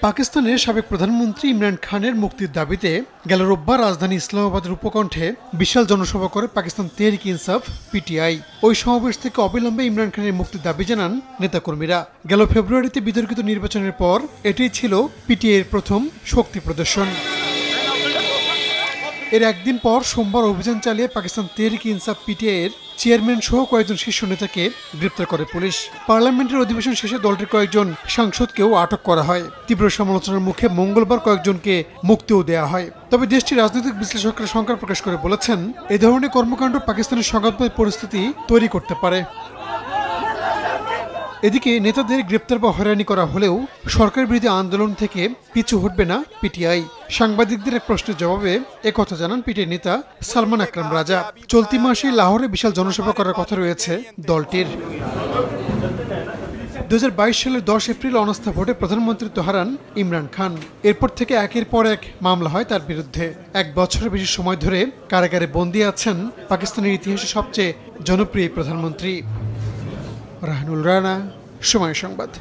পাকিস্তানের সাবেক প্রধানমন্ত্রী ইমরান খানের মুক্তির দাবিতে গেল রোববার রাজধানী ইসলামাবাদের উপকণ্ঠে বিশাল জনসভা করে পাকিস্তান তেহরিক ইনসাফ পিটিআই। ওই সমাবেশ থেকে অবিলম্বে ইমরান খানের মুক্তির দাবি জানান নেতাকর্মীরা। গেল ফেব্রুয়ারিতে বিতর্কিত নির্বাচনের পর এটাই ছিল পিটিআইয়ের প্রথম শক্তি প্রদর্শন। এর একদিন পর সোমবার অভিযান চালিয়ে পাকিস্তান তেহরিক ইনসাফ পিটিআইয়ের চেয়ারম্যান সহ কয়েকজন শীর্ষ নেতাকে গ্রেপ্তার করে পুলিশ। পার্লামেন্টের অধিবেশন শেষে দলটির কয়েকজন সাংসদকেও আটক করা হয়। তীব্র সমালোচনার মুখে মঙ্গলবার কয়েকজনকে মুক্তিও দেওয়া হয়। তবে দেশটির রাজনৈতিক বিশ্লেষকরা শঙ্কা প্রকাশ করে বলেছেন, এ ধরনের কর্মকাণ্ড পাকিস্তানের সংঘাতময় পরিস্থিতি তৈরি করতে পারে। এদিকে নেতাদের গ্রেপ্তার বা হয়রানি করা হলেও সরকার বিরোধী আন্দোলন থেকে পিছু হটবে না পিটিআই। সাংবাদিকদের এক প্রশ্নের জবাবে একথা জানান পিটিআই নেতা সালমান আকরাম রাজা। চলতি মাসে লাহোরে বিশাল জনসভা করার কথা রয়েছে দলটির। 2022 সালের 10 এপ্রিল অনাস্থা ভোটে প্রধানমন্ত্রীত্ব হারান ইমরান খান। এরপর থেকে একের পর এক মামলা হয় তার বিরুদ্ধে। 1 বছরের বেশি সময় ধরে কারাগারে বন্দী আছেন পাকিস্তানের ইতিহাসে সবচেয়ে জনপ্রিয় প্রধানমন্ত্রী। রাহানুল রানা, সময় সংবাদ।